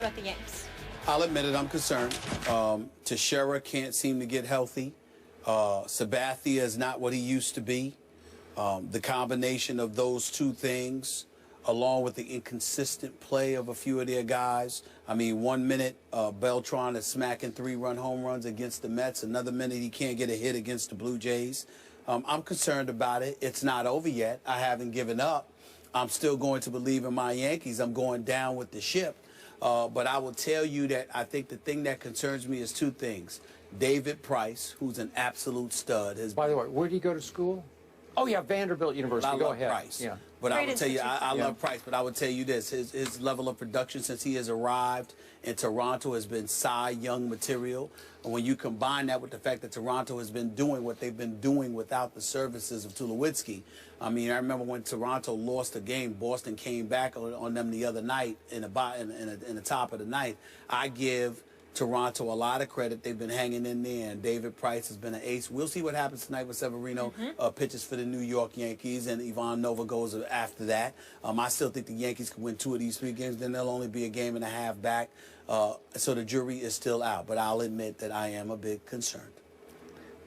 about the Yanks? I'll admit it, I'm concerned. Teixeira can't seem to get healthy. Sabathia is not what he used to be. The combination of those two things, along with the inconsistent play of a few of their guys. I mean, 1 minute, Beltran is smacking 3-run home runs against the Mets. Another minute, he can't get a hit against the Blue Jays. I'm concerned about it. It's not over yet. I haven't given up. I'm still going to believe in my Yankees. I'm going down with the ship. But I will tell you that I think the thing that concerns me is two things. David Price, who's an absolute stud. By the way, where did he go to school? Oh, yeah, Vanderbilt University. Go ahead. Price. Yeah. But I would tell you, I love Price, but I would tell you this. His level of production since he has arrived in Toronto has been Cy Young material. And when you combine that with the fact that Toronto has been doing what they've been doing without the services of Tulowitzki, I mean, I remember when Toronto lost a game, Boston came back on them the other night in the top of the ninth. I give Toronto a lot of credit. They've been hanging in there, and David Price has been an ace. We'll see what happens tonight with Severino pitches for the New York Yankees, and Ivan Nova goes after that. I still think the Yankees can win 2 of these 3 games. Then they'll only be a game and a half back. So the jury is still out, but I'll admit that I am a bit concerned.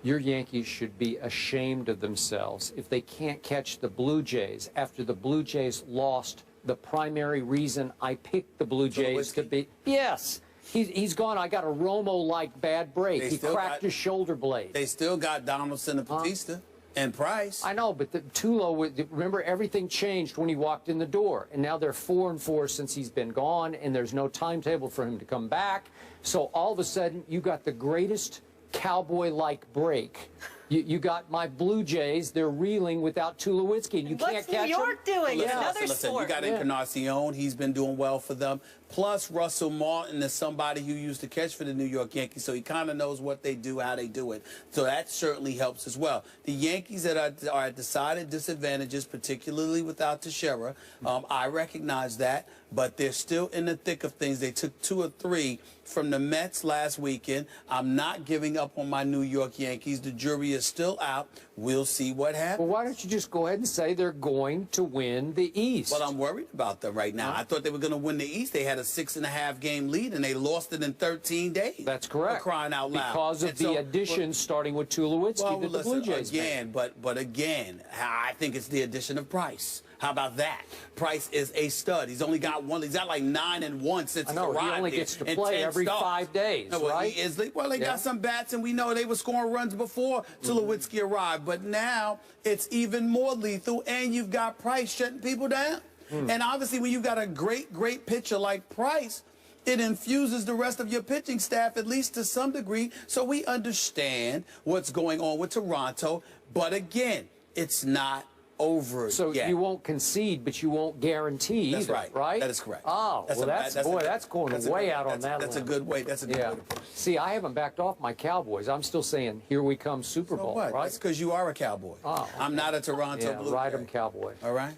Your Yankees should be ashamed of themselves if they can't catch the Blue Jays after the Blue Jays lost the primary reason I picked the Blue Jays to beat. Yes. He's gone. I got a Romo-like bad break. He cracked his shoulder blade. They still got Donaldson and Batista and Price. I know, but Tulo, remember, everything changed when he walked in the door. And now they're 4-4 since he's been gone, and there's no timetable for him to come back. So all of a sudden, you got the greatest cowboy-like break. You got my Blue Jays. They're reeling without Tulowitzki. You can't catch them. What's New York doing? It's another sport. You got Encarnacion. He's been doing well for them. Plus, Russell Martin is somebody who used to catch for the New York Yankees, so he kind of knows what they do, how they do it. So that certainly helps as well. The Yankees that are at decided disadvantages, particularly without Teixeira, I recognize that, but they're still in the thick of things. They took 2 or 3 from the Mets last weekend. I'm not giving up on my New York Yankees. The jury is still out. We'll see what happens. Well, why don't you just go ahead and say they're going to win the East? Well, I'm worried about them right now. I thought they were going to win the East. They had a 6.5 game lead, and they lost it in 13 days. That's correct. For crying out loud. Because of the additions starting with Tulowitzki that the Blue Jays again, but again, I think it's the addition of Price. How about that? Price is a stud. He's only got one. He's got like 9 and 1 since he arrived. He only gets to play every 5 days, right? He is. Well, they got some bats, and we know they were scoring runs before Tulowitzki arrived. But now it's even more lethal, and you've got Price shutting people down. And obviously, when you've got a great pitcher like Price, it infuses the rest of your pitching staff, at least to some degree, so we understand what's going on with Toronto. But again, it's not over yet. You won't concede, but you won't guarantee either, right? That is correct. Oh, that's going way out on that. That's a good way. That's a good way to put it. See, I haven't backed off my Cowboys. I'm still saying, here we come, Super Bowl, right? That's because you are a Cowboy. Oh, okay. I'm not a Toronto Blue Jay. Ride 'em Cowboy. All right?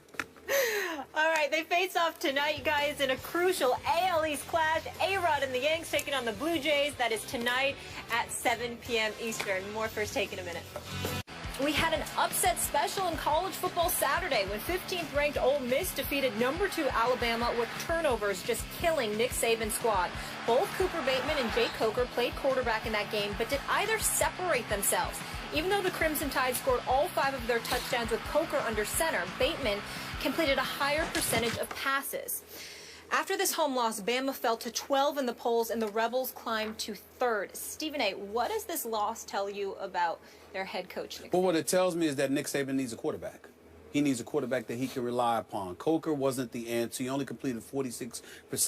All right, they face off tonight, guys, in a crucial AL East clash. A-Rod and the Yanks taking on the Blue Jays. That is tonight at 7 p.m. Eastern. More First Take in a minute. We had an upset special in college football Saturday when 15th-ranked Ole Miss defeated #2 Alabama with turnovers just killing Nick Saban's squad. Both Cooper Bateman and Jake Coker played quarterback in that game, but did either separate themselves. Even though the Crimson Tide scored all 5 of their touchdowns with Coker under center, Bateman completed a higher percentage of passes. After this home loss, Bama fell to 12 in the polls, and the Rebels climbed to 3rd. Stephen A., what does this loss tell you about their head coach, Nick Saban? Well, what it tells me is that Nick Saban needs a quarterback. He needs a quarterback that he can rely upon. Coker wasn't the answer. He only completed 46%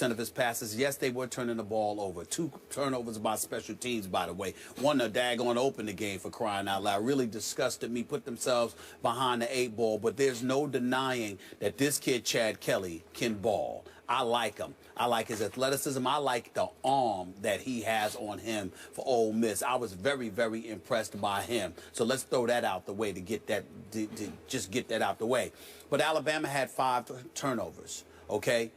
of his passes. Yes, they were turning the ball over. 2 turnovers by special teams, by the way. One, a daggone open the game, for crying out loud. Really disgusted me, put themselves behind the 8 ball. But there's no denying that this kid, Chad Kelly, can ball. I like him. I like his athleticism. I like the arm that he has on him for Ole Miss. I was very, very impressed by him. So let's throw that out the way to get that, to just get that out the way. But Alabama had 5 turnovers, okay?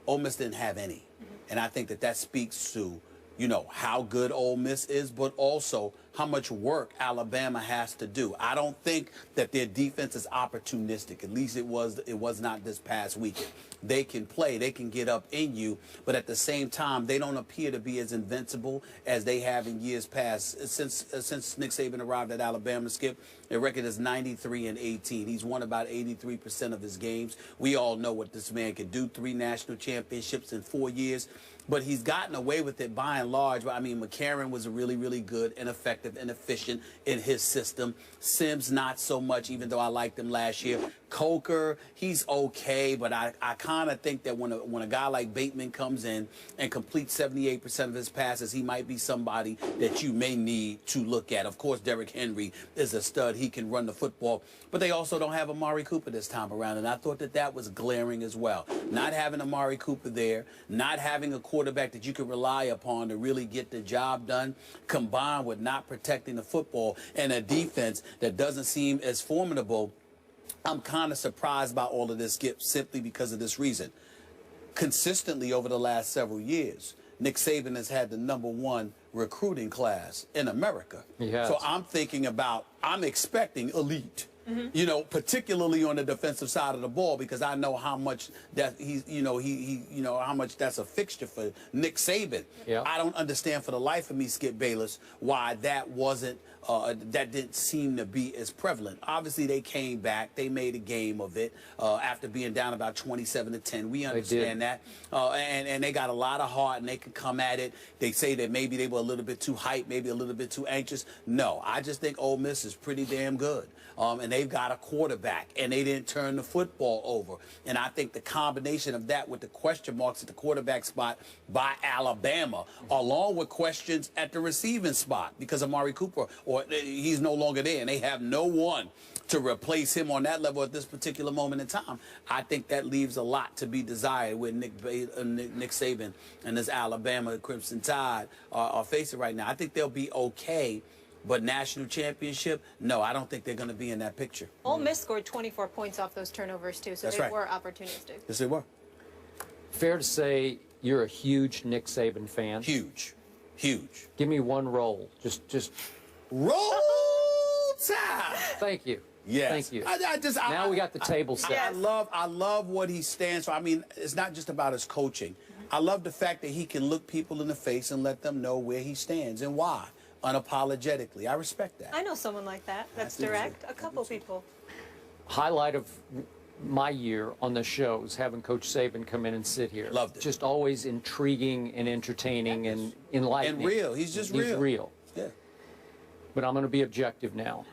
Ole Miss didn't have any. And I think that speaks to, you know, how good Ole Miss is, but also how much work Alabama has to do. I don't think that their defense is opportunistic. At least it was not this past weekend. They can play, they can get up in you, but at the same time, they don't appear to be as invincible as they have in years past. Since Nick Saban arrived at Alabama, Skip, their record is 93-18. He's won about 83% of his games. We all know what this man can do. 3 national championships in 4 years. But he's gotten away with it by and large. I mean, McCarron was really, really good and effective and efficient in his system. Sims, not so much, even though I liked him last year. Coker, he's okay, but I kind of think that when a guy like Bateman comes in and completes 78% of his passes, he might be somebody that you may need to look at. Of course, Derrick Henry is a stud. He can run the football. But they also don't have Amari Cooper this time around, and I thought that was glaring as well. Not having Amari Cooper there, not having a quarterback that you can rely upon to really get the job done, combined with not protecting the football and a defense that doesn't seem as formidable. I'm kind of surprised by all of this, Skip, simply because of this reason. Consistently over the last several years, Nick Saban has had the #1 recruiting class in America. So I'm expecting elite. You know, particularly on the defensive side of the ball, because I know how much that how much that's a fixture for Nick Saban. I don't understand for the life of me, Skip Bayless, why that wasn't that didn't seem to be as prevalent. Obviously, they came back, they made a game of it after being down about 27-10. We understand that, and they got a lot of heart, and they can come at it. They say that maybe they were a little bit too hyped, maybe a little bit too anxious. No, I just think Ole Miss is pretty damn good. And they've got a quarterback, and they didn't turn the football over. And I think the combination of that with the question marks at the quarterback spot by Alabama, along with questions at the receiving spot, because Amari Cooper, or he's no longer there, and they have no one to replace him on that level at this particular moment in time. I think that leaves a lot to be desired with Nick Saban and this Alabama Crimson Tide are facing right now. I think they'll be okay. But national championship, no, I don't think they're going to be in that picture. Ole Miss scored 24 points off those turnovers, too, so they were opportunistic. Yes, they were. Fair to say you're a huge Nick Saban fan? Huge. Huge. Give me one roll. Just roll time. Thank you. Yes. Thank you. Now we got the table set. I love what he stands for. I mean, it's not just about his coaching. I love the fact that he can look people in the face and let them know where he stands and why. Unapologetically. I respect that. I know someone like that. That's direct. A couple people. Highlight of my year on the show is having Coach Saban come in and sit here. Loved it. Just always intriguing and entertaining and enlightening. And real. He's just real. He's real. Yeah. But I'm going to be objective now.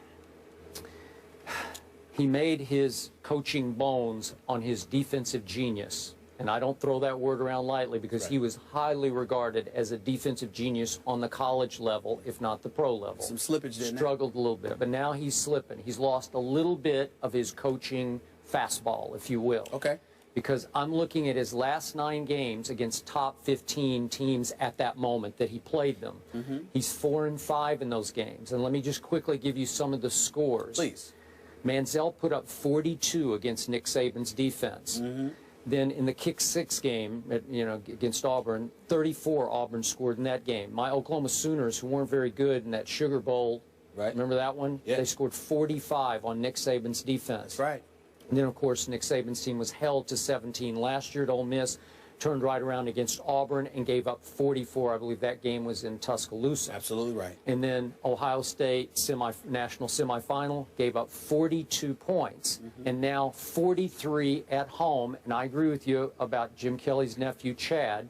He made his coaching bones on his defensive genius. And I don't throw that word around lightly, because he was highly regarded as a defensive genius on the college level, if not the pro level. Some slippage there. Struggled a little bit, but now he's slipping. He's lost a little bit of his coaching fastball, if you will. Okay. Because I'm looking at his last 9 games against top 15 teams at that moment that he played them. He's 4-5 in those games. And let me just quickly give you some of the scores. Please. Manziel put up 42 against Nick Saban's defense. Then in the kick 6 game, against Auburn, 34 Auburn scored in that game. My Oklahoma Sooners, who weren't very good in that Sugar Bowl, remember that one? Yeah. They scored 45 on Nick Saban's defense. That's right. And then, of course, Nick Saban's team was held to 17 last year at Ole Miss, turned right around against Auburn and gave up 44. I believe that game was in Tuscaloosa. Absolutely right. And then Ohio State national semifinal, gave up 42 points. And now 43 at home. And I agree with you about Jim Kelly's nephew, Chad.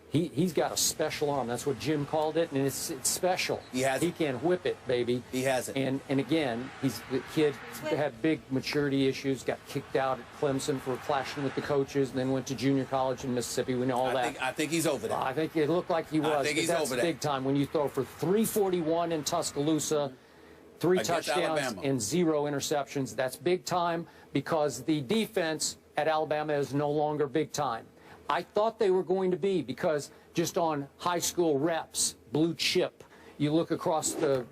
He's got a special arm. That's what Jim called it, and it's special. He has He can whip it, baby. He has it. And again, the kid had big maturity issues, got kicked out at Clemson for clashing with the coaches, and then went to junior college in Mississippi. We know all that. I think he's over that. I think it looked like he was. I think he's over that. Big time when you throw for 341 in Tuscaloosa, 3 touchdowns Alabama. and 0 interceptions. That's big time, because the defense at Alabama is no longer big time. I thought they were going to be, because just on high school reps, blue chip, you look across the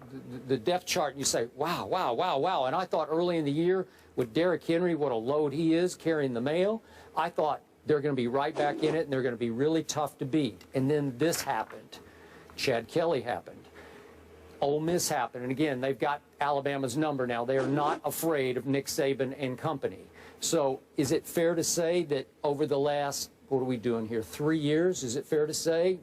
depth chart and you say, wow, wow, wow, wow. And I thought early in the year, with Derrick Henry, what a load he is carrying the mail, I thought they're going to be right back in it, and they're going to be really tough to beat. And then this happened. Chad Kelly happened. Ole Miss happened, and again, they've got Alabama's number now. They are not afraid of Nick Saban and company. So is it fair to say that over the last, what are we doing here, 3 years, is it fair to say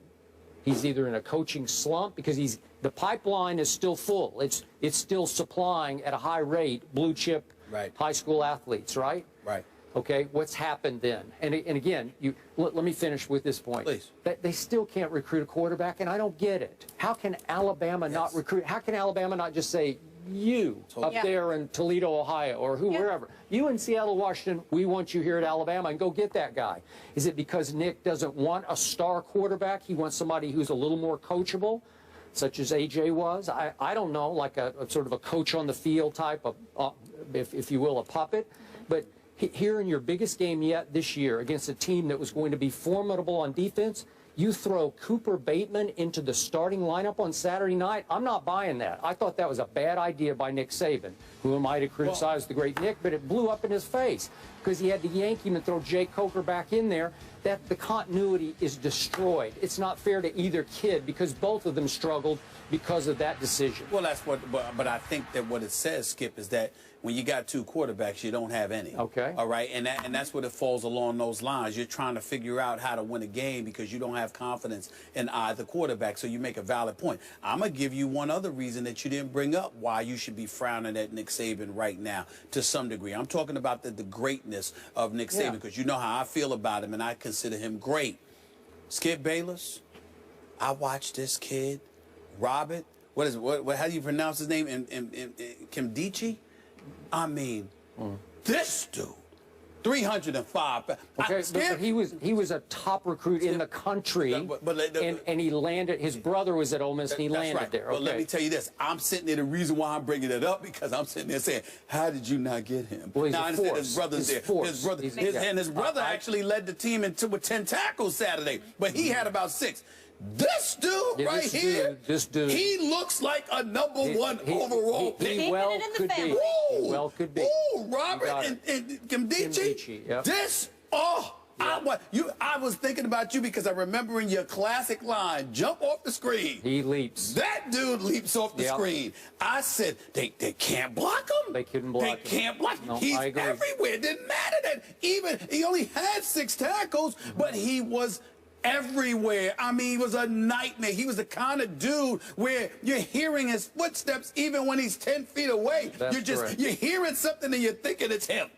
he's either in a coaching slump because the pipeline is still full. It's still supplying at a high rate blue chip high school athletes, right? Right. Okay, what's happened then? And again, let me finish with this point. Please. They still can't recruit a quarterback, and I don't get it. How can Alabama not recruit? How can Alabama not just say, you up there in Toledo, Ohio, or wherever, you in Seattle, Washington, we want you here at Alabama, and go get that guy? Is it because Nick doesn't want a star quarterback? He wants somebody who's a little more coachable, such as AJ was? I don't know, like a sort of a coach on the field type of, if you will, a puppet. But here in your biggest game yet this year against a team that was going to be formidable on defense, you throw Cooper Bateman into the starting lineup on Saturday night? I'm not buying that. I thought that was a bad idea by Nick Saban. Who am I to criticize the great Nick? But it blew up in his face because he had to yank him and throw Jake Coker back in there. That the continuity is destroyed. It's not fair to either kid because both of them struggled because of that decision. Well, that's what, but I think that what it says, Skip, is that when you got two quarterbacks, you don't have any. Okay. All right, and that's what it falls along those lines. You're trying to figure out how to win a game because you don't have confidence in either quarterback. So you make a valid point. I'm gonna give you one other reason that you didn't bring up why you should be frowning at Nick Saban right now to some degree. I'm talking about the greatness of Nick Saban because you know how I feel about him, and I consider him great. Skip Bayless, I watched this kid, Robert. How do you pronounce his name? Kimdichi? I mean, this dude, 305 pounds. Okay, but he was a top recruit in the country, and he landed. His brother was at Ole Miss, and he landed there. Okay. But let me tell you this: I'm sitting there. The reason why I'm bringing it up because I'm sitting there saying, "How did you not get him?" Well, now I understand his brother's there. His brother, his brother actually led the team with 10 tackles Saturday, but he had about 6. This dude this dude, he looks like a #1 overall pick. He well could be. He well could be. Ooh, Robert and Kimdichi. Yep. This, I was thinking about you because I remember in your classic line, jump off the screen. He leaps. That dude leaps off the screen. I said, they can't block him. They couldn't block him. They can't block him. No, He's I agree. everywhere. It didn't matter that he only had 6 tackles, but he was everywhere. I mean, he was a nightmare. He was the kind of dude where you're hearing his footsteps even when he's 10 feet away. You're hearing something and you're thinking it's him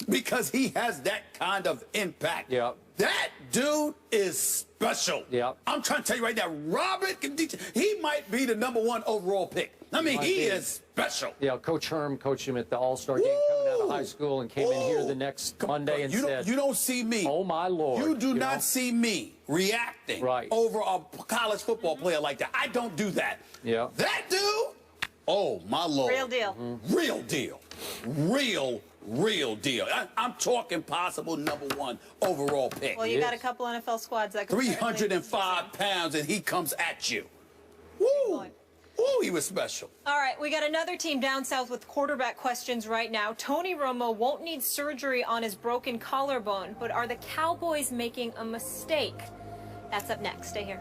because he has that kind of impact. Yep. That dude is special. Yep. I'm trying to tell you right now, Robert Kimdichi, he might be the #1 overall pick. I mean, he is special. Yeah, Coach Herm coached him at the All-Star game coming out of high school and came in here the next Monday and said, you don't see me. Oh, my Lord. You do not see me reacting over a college football player like that. I don't do that. Yeah. That dude, oh, my Lord. Real deal. Real deal. Real deal. I'm talking possible #1 overall pick. Well, you got a couple NFL squads that could 305 pounds, and he comes at you. Woo! Ooh, he was special. All right, we got another team down south with quarterback questions right now. Tony Romo won't need surgery on his broken collarbone, but are the Cowboys making a mistake? That's up next. Stay here.